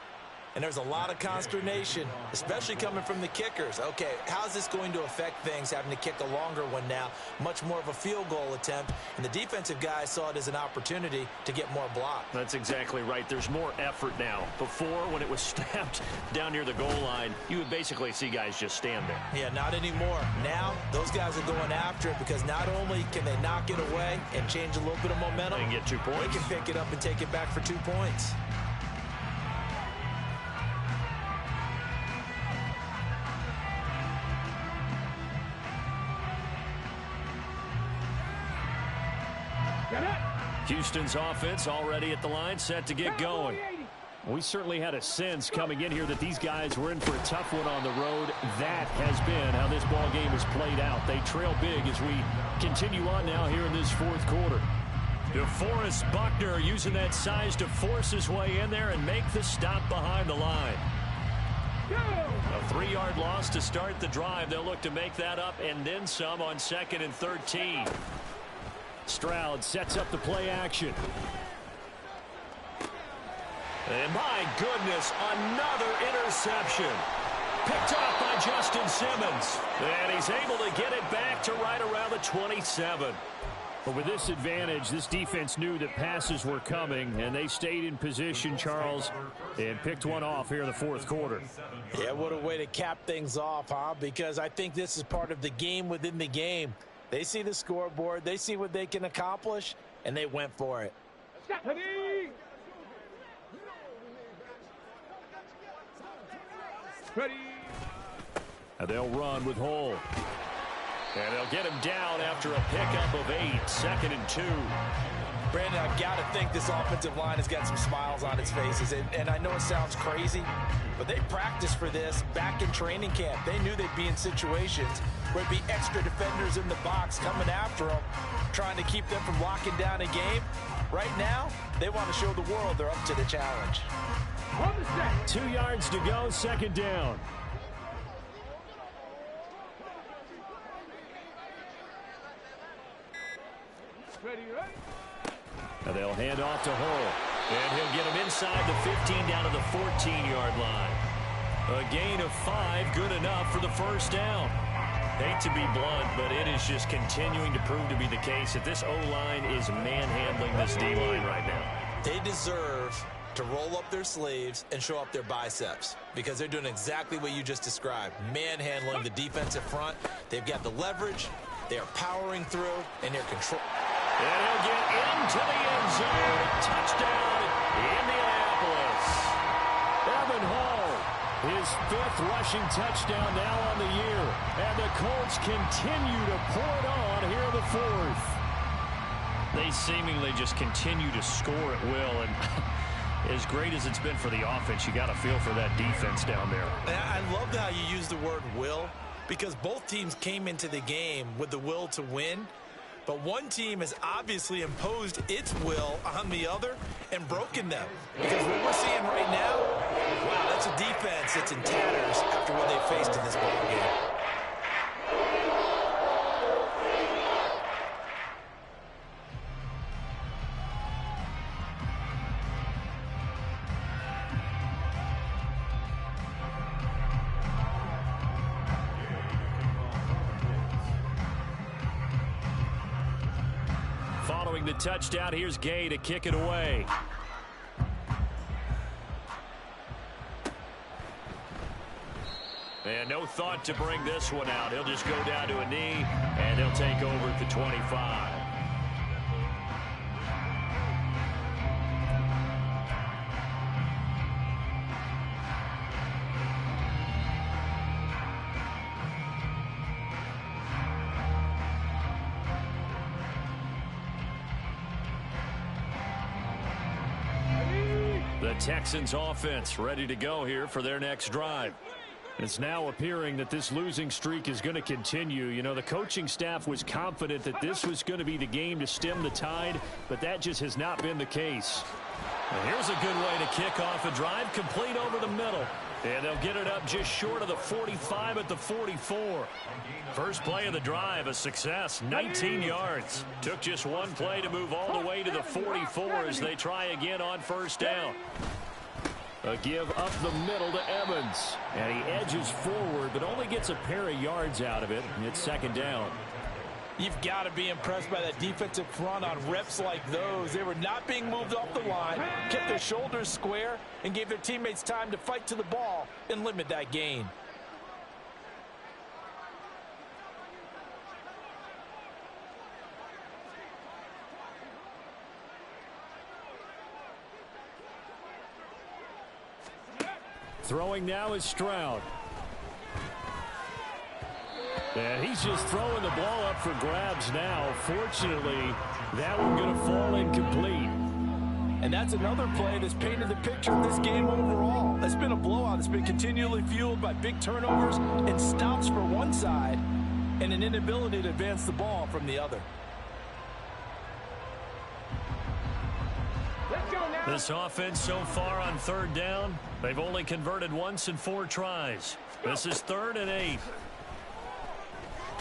and there's a lot of consternation, especially coming from the kickers. Okay, how's this going to affect things, having to kick a longer one now, much more of a field goal attempt, and the defensive guys saw it as an opportunity to get more block. That's exactly right. There's more effort now. Before, when it was snapped down near the goal line, you would basically see guys just stand there. Yeah, not anymore. Now, those guys are going after it because not only can they knock it away and change a little bit of momentum, and get 2 points. They can pick it up and take it back for 2 points. Houston's offense already at the line, set to get going. We certainly had a sense coming in here that these guys were in for a tough one on the road. That has been how this ball game has played out. They trail big as we continue on now here in this fourth quarter. DeForest Buckner using that size to force his way in there and make the stop behind the line. A 3-yard loss to start the drive. They'll look to make that up and then some on 2nd and 13. Stroud sets up the play action. And my goodness, another interception. Picked off by Justin Simmons. And he's able to get it back to right around the 27. But with this advantage, this defense knew that passes were coming, and they stayed in position, Charles, and picked one off here in the fourth quarter. Yeah, what a way to cap things off, huh? Because I think this is part of the game within the game. They see the scoreboard, they see what they can accomplish, and they went for it. Ready. And they'll run with Hole. And they'll get him down after a pickup of 8, 2nd and 2. Brandon, I've got to think this offensive line has got some smiles on its faces. And I know it sounds crazy, but they practiced for this back in training camp. They knew they'd be in situations where there'd be extra defenders in the box coming after them, trying to keep them from locking down a game. Right now, they want to show the world they're up to the challenge. 2 yards to go, 2nd down. And they'll hand off to Hole. And he'll get him inside the 15 down to the 14-yard line. A gain of 5, good enough for the first down. Hate to be blunt, but it is just continuing to prove to be the case that this O-line is manhandling this D-line right now. They deserve to roll up their sleeves and show up their biceps because they're doing exactly what you just described, manhandling the defensive front. They've got the leverage, they're powering through, and they're control. And he'll get into the end zone. Touchdown, Indianapolis. Evan Hall, his 5th rushing touchdown now on the year. And the Colts continue to pour it on here in the 4th. They seemingly just continue to score at will. And as great as it's been for the offense, you got to feel for that defense down there. I love how you use the word will because both teams came into the game with the will to win. But one team has obviously imposed its will on the other and broken them. Because what we're seeing right now, wow, that's a defense that's in tatters after what they faced in this ball game. Following the touchdown, here's Gay to kick it away. And no thought to bring this one out. He'll just go down to a knee, and he'll take over at the 25. The Texans offense ready to go here for their next drive. It's now appearing that this losing streak is going to continue. You know, the coaching staff was confident that this was going to be the game to stem the tide, but that just has not been the case. And here's a good way to kick off a drive, complete over the middle. And they'll get it up just short of the 45 at the 44. First play of the drive, a success, 19 yards. Took just one play to move all the way to the 44 as they try again on first down. A give up the middle to Evans. And he edges forward, but only gets a pair of yards out of it. It's second down. You've got to be impressed by that defensive front on reps like those. They were not being moved off the line, kept their shoulders square, and gave their teammates time to fight to the ball and limit that gain. Throwing now is Stroud. And he's just throwing the ball up for grabs now. Fortunately, that one going to fall incomplete. And that's another play that's painted the picture of this game overall. It's been a blowout. It's been continually fueled by big turnovers and stops for one side and an inability to advance the ball from the other. This offense so far on third down, they've only converted once in 4 tries. This is 3rd and 8. A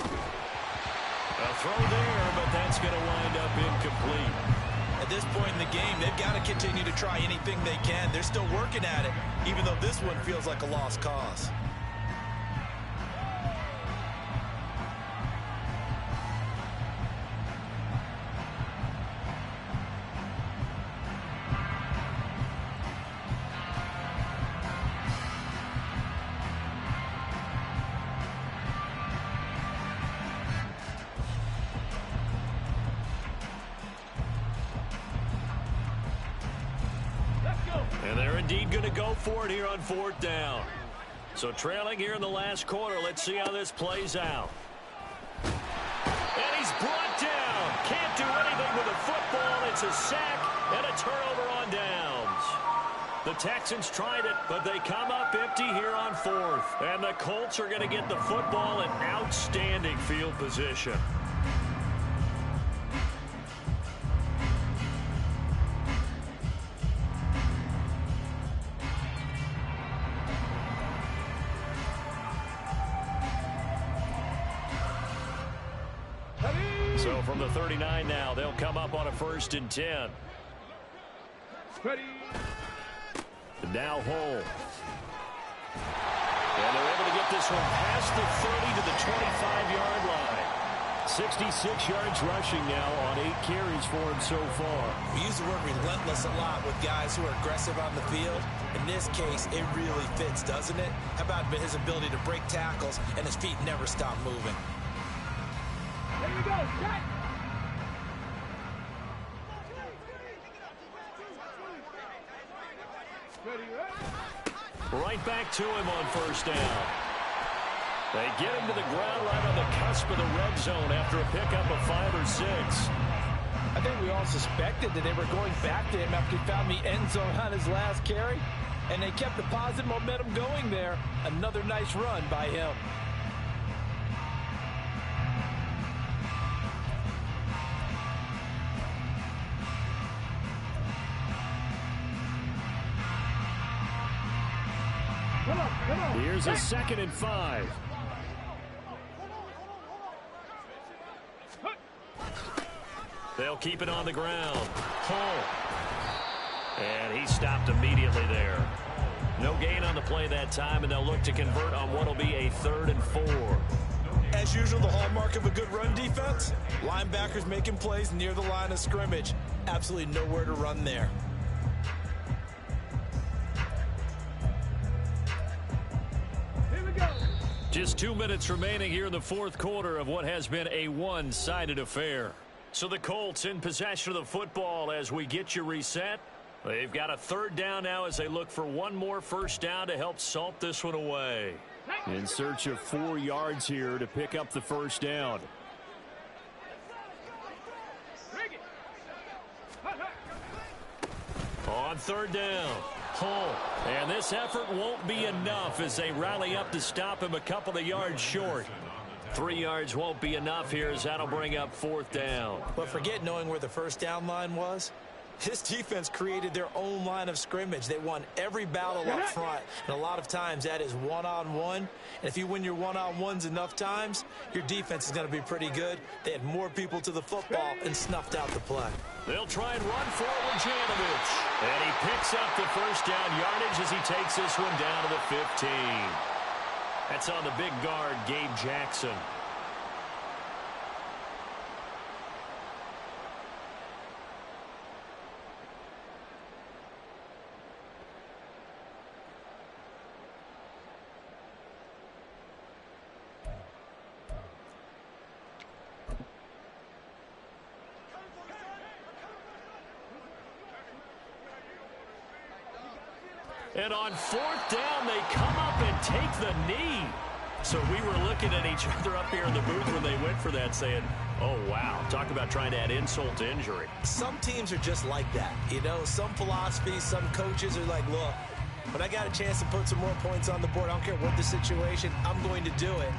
throw there, but that's going to wind up incomplete. At this point in the game, they've got to continue to try anything they can. They're still working at it, even though this one feels like a lost cause. And they're indeed going to go for it here on 4th down. So trailing here in the last quarter. Let's see how this plays out. And he's brought down. Can't do anything with the football. It's a sack and a turnover on downs. The Texans tried it, but they come up empty here on 4th. And the Colts are going to get the football in outstanding field position. So from the 39 now, they'll come up on a 1st and 10. Ready. Now Hole. And they're able to get this one past the 30 to the 25-yard line. 66 yards rushing now on 8 carries for him so far. We use the word relentless a lot with guys who are aggressive on the field. In this case, it really fits, doesn't it? How about his ability to break tackles and his feet never stop moving? There you go. Set. Right back to him on 1st down. They get him to the ground right on the cusp of the red zone after a pickup of 5 or 6. I think we all suspected that they were going back to him after he found the end zone on his last carry, and they kept the positive momentum going there. Another nice run by him. Here's a 2nd and 5. They'll keep it on the ground. Hole. And he stopped immediately there. No gain on the play that time, and they'll look to convert on what will be a 3rd and 4. As usual, the hallmark of a good run defense, linebackers making plays near the line of scrimmage. Absolutely nowhere to run there. Just 2 minutes remaining here in the 4th quarter of what has been a one-sided affair. So the Colts in possession of the football as we get you reset. They've got a 3rd down now as they look for one more 1st down to help salt this one away. In search of 4 yards here to pick up the 1st down. On 3rd down. Hull. And this effort won't be enough as they rally up to stop him a couple of yards short. 3 yards won't be enough here as that'll bring up 4th down. But forget knowing where the first down line was. This defense created their own line of scrimmage. They won every battle up front. And a lot of times that is one-on-one. And if you win your one-on-ones enough times, your defense is going to be pretty good. They had more people to the football and snuffed out the play. They'll try and run forward Janovich. And he picks up the first down yardage as he takes this one down to the 15. That's on the big guard, Gabe Jackson. And on 4th down, they come up and take the knee. So we were looking at each other up here in the booth when they went for that saying, oh, wow, talk about trying to add insult to injury. Some teams are just like that. You know, some philosophies, some coaches are like, look, when I got a chance to put some more points on the board, I don't care what the situation, I'm going to do it.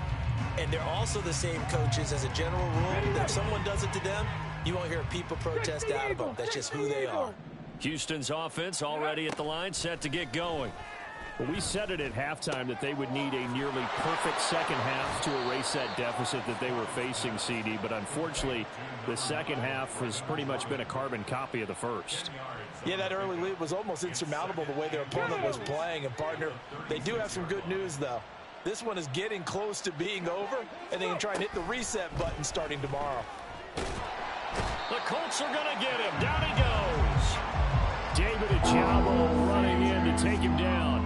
And they're also the same coaches as a general rule that if someone does it to them, you won't hear people protest out of them. That's just who they are. Houston's offense already at the line, set to get going. Well, we said it at halftime that they would need a nearly perfect second half to erase that deficit that they were facing, CD. But unfortunately, the second half has pretty much been a carbon copy of the first. Yeah, that early lead was almost insurmountable the way their opponent was playing. And, partner, they do have some good news, though. This one is getting close to being over, and they can try and hit the reset button starting tomorrow. The Colts are going to get him. Down he goes. David Ojabo running in to take him down.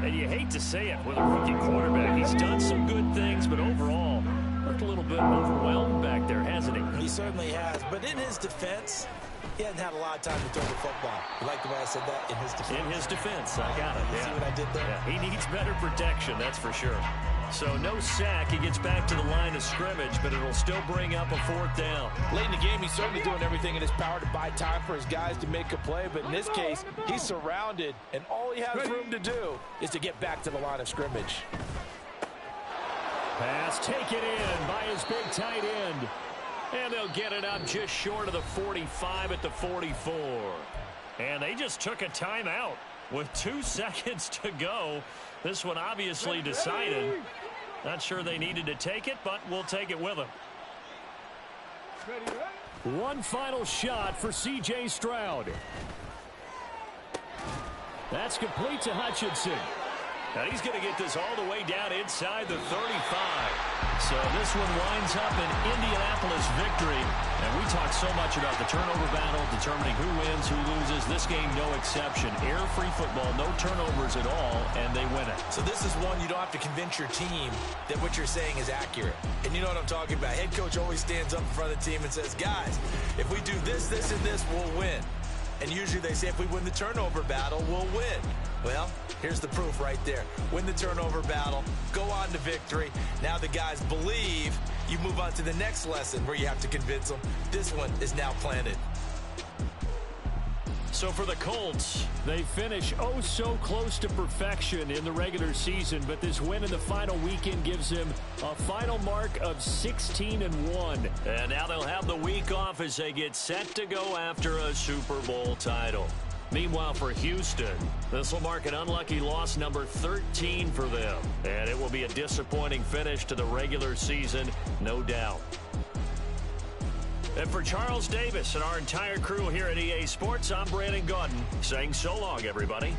And you hate to say it with a rookie quarterback. He's done some good things, but overall, looked a little bit overwhelmed back there, hasn't he? He certainly has. But in his defense, he hasn't had a lot of time to throw the football. You like the way I said that? In his defense. In his defense. I got it. You see what I did there? Yeah, he needs better protection, that's for sure. So no sack. He gets back to the line of scrimmage, but it'll still bring up a 4th down. Late in the game, he's certainly doing everything in his power to buy time for his guys to make a play. But in this case, he's surrounded, and all he has room to do is to get back to the line of scrimmage. Pass taken in by his big tight end. And they'll get it up just short of the 45 at the 44. And they just took a timeout with 2 seconds to go. This one obviously decided. Not sure they needed to take it, but we'll take it with them. One final shot for C.J. Stroud. That's complete to Hutchinson. Now he's going to get this all the way down inside the 35. So this one winds up an Indianapolis victory. And we talk so much about the turnover battle, determining who wins, who loses. This game, no exception. Error-free football, no turnovers at all, and they win it. So this is one you don't have to convince your team that what you're saying is accurate. And you know what I'm talking about. Head coach always stands up in front of the team and says, guys, if we do this, this, and this, we'll win. And usually they say if we win the turnover battle, we'll win. Well, here's the proof right there. Win the turnover battle, go on to victory. Now the guys believe. You move on to the next lesson where you have to convince them. This one is now planted. So for the Colts, they finish oh so close to perfection in the regular season, but this win in the final weekend gives them a final mark of 16-1. And now they'll have the week off as they get set to go after a Super Bowl title. Meanwhile, for Houston, this will mark an unlucky loss number 13 for them. And it will be a disappointing finish to the regular season, no doubt. And for Charles Davis and our entire crew here at EA Sports, I'm Brandon Gaudin saying so long, everybody.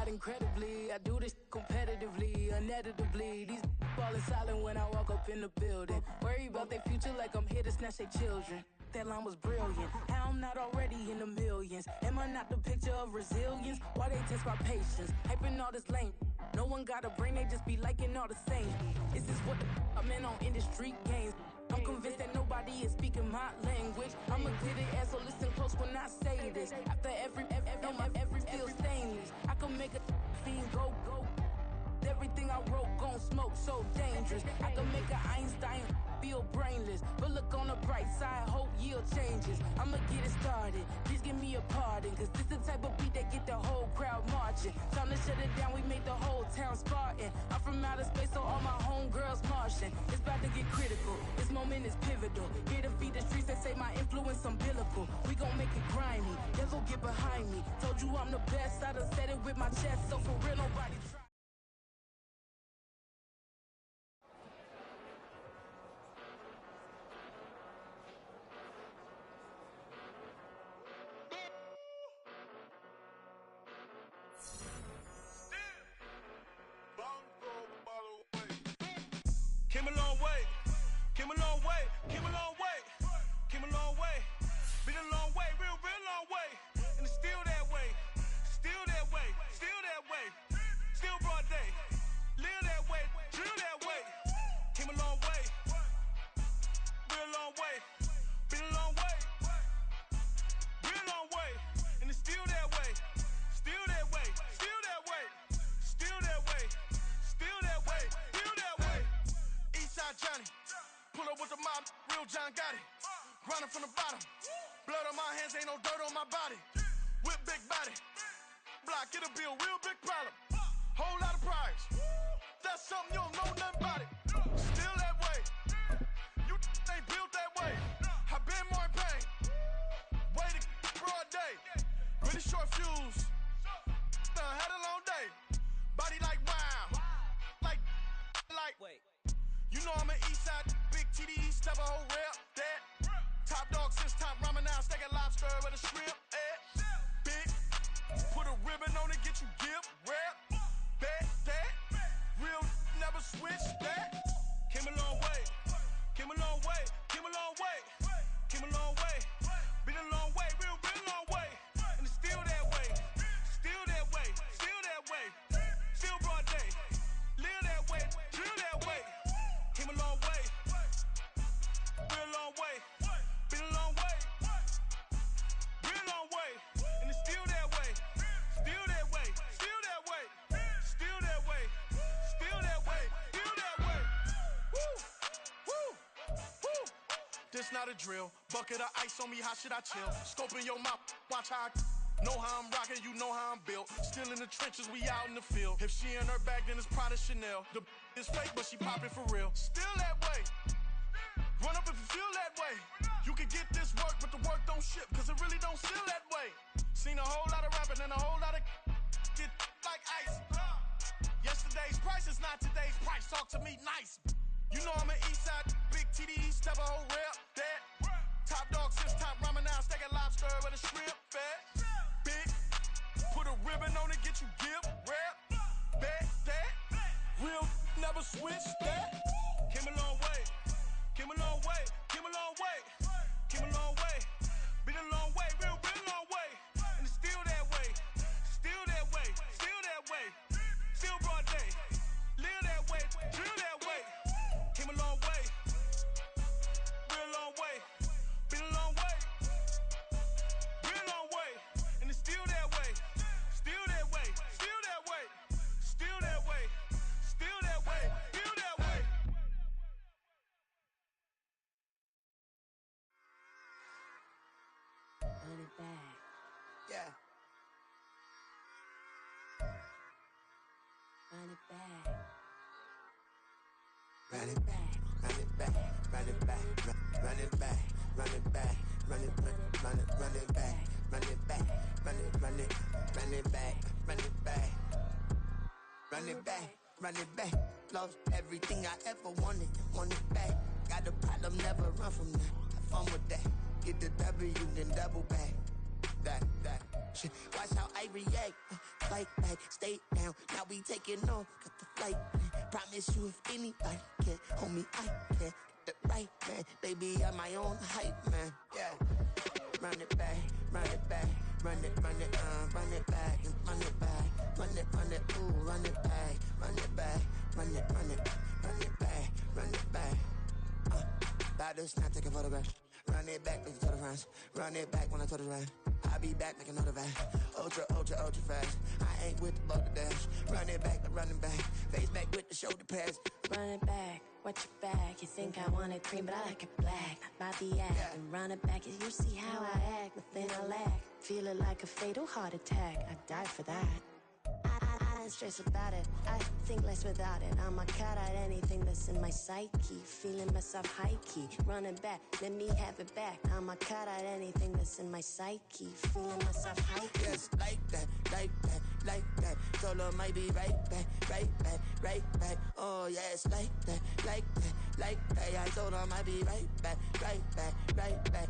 out incredibly. I do this competitively, uneditably. These falling silent when I walk up in the building. Worry about their future like I'm here to snatch their children. That line was brilliant. How I'm not already in the millions? Am I not the picture of resilience? Why they test my patience? Hyping all this lame. No one got a brain, they just be liking all the same. This is what I'm in on industry games. I'm convinced that nobody is speaking my language. I'm a good ass, so listen close when I say this. After every feel stainless. I can make a fiend go. Everything I wrote gon' smoke, so dangerous. I can make an Einstein feel brainless. But look on the bright side, hope yield changes. I'ma get it started, please give me a pardon. Cause this the type of beat that get the whole crowd marching. Time to shut it down, we made the whole town Spartan. I'm from outer space, so all my homegirls Martian. It's about to get critical, this moment is pivotal. Here to feed the streets that say my influence umbilical. We gon' make it grimy, devil get behind me. Told you I'm the best, I done said it with my chest. So for real, nobody try. Came a long way, came a long way, came a long way, came a long way. Been a long way, real long way. And it's still that way, still that way, still that way. Still broad day, live that way, drill that way. Came a long way, real long way. Been a long way, real long way. And it's still that way, still that way, still that way, still that way, still that way, still that way. Eastside Johnny, pull up with the mob, real John Gotti. Grinding from the bottom, blood on my hands, ain't no dirt on my body. Whip big body, block, it'll be a real big problem. Whole lot of prize, that's something you don't know nothing about it. Still that way, you ain't built that way. I been more in pain, way to broad day. Really short fuse, done had a long day. Body like wow, like. Wait. You know I'm an Eastside, big TDE, step a whole rep, that. Top dog since top ramen now, steak and lobster with a shrimp, big, put a ribbon on it, get you give, rep, that, real, never switch, that. Came a long way, came a long way, came a long way, came a long way. Been a long way, real long way. And it's still that way, still that way, still that way. Still broad day, live that way, drill that way. Came a long way, real long way. Been a long way, real long way. And it's still that way, still that way, still that way, still that way, still that way, still that way. Woo. This not a drill, bucket of ice on me, how should I chill? Scope in your mouth, watch how I know how I'm rocking, you know how I'm built. Still in the trenches, we out in the field. If she in her bag, then it's Prada Chanel. The is fake, but she poppin' for real. Still that way. Run up if you feel that way. You can get this work, but the work don't ship, cause it really don't feel that way. Seen a whole lot of rapping and a whole lot of get like ice. Yesterday's price is not today's price. Talk to me nice. You know I'm an Eastside, big TDE, step a whole rep, that. Top dog since top ramen now, steak and lobster with a shrimp, fat. Big, put a ribbon on it, get you give, rep, that. Real, never switch, that. Came a long way, came a long way, came a long way, came a long way. Been a long way, real long way. And it's still that way, still that way, still that way. Still broad day, live that way, drill that way. Came a long way, real long way. Been a long way, real long way. And it's still that way, still that way, still that way, still that way, still that way, still that way. Run it back. Yeah. Run it back. Run it back, run it back, run it back, run it back, run it back, run it back, run it back, run it back, run it back, run it back, run it back, run it back. Lost everything I ever wanted it back. Got a problem, never run from that. Have fun with that. Get the W, then double back. That. action. Watch how I react. Fight back, stay down. Now we taking off, got the flight plan. Promise you if anybody can, homie, I can. Get the right man, baby, I'm my own hype man. Yeah. Run it back, run it back, run it back, and run it back, ooh, run it back, run it back, run it back, run it back. About to snap, take a photograph. Run it back, make it to the front. Run it back when I told it right. I'll be back, make another back. Ultra fast. I ain't with the boat to dash. Run it back, I'm running back. Face back with the shoulder pads. Run it back, watch your back. You think I want it cream, but I like it black. My body act, yeah. And run it back. You see how I act, nothing I lack. Feel it like a fatal heart attack. I'd die for that. I don't stress about it, I think less without it. I'm a cut at anything that's in my psyche. Feeling myself high-key, running back, let me have it back. I'm a cut at anything that's in my psyche. Feeling myself high-key. Yes, like that, like that, like that. Told her might be right back, right back, right back. Oh yes, like that, like that, like that. I told her might be right back, right back, right back.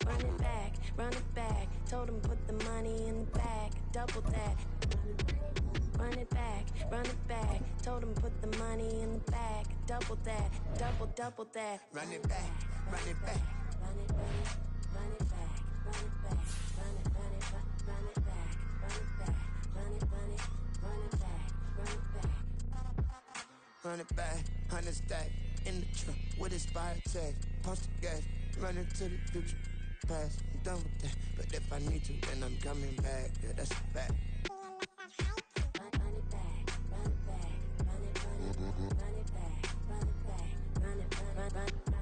Run it back, run it back. Told him put the money in the bag, double that. Run it back, run it back. Told him put the money in the bag, double that, double that. Run it back, run it back. Run it, run it, run it back, run it back, run it, run it, run it back, run it back, run it, run it, run it back, run it back. Run it back, 100 stack in the truck with expired tag. Punch the gas, run into the future. Past, I'm done with that. But if I need to, then I'm coming back. Yeah, that's a fact. Run it back, run it back, run it back, run it back, run it back, run it, run it, run it.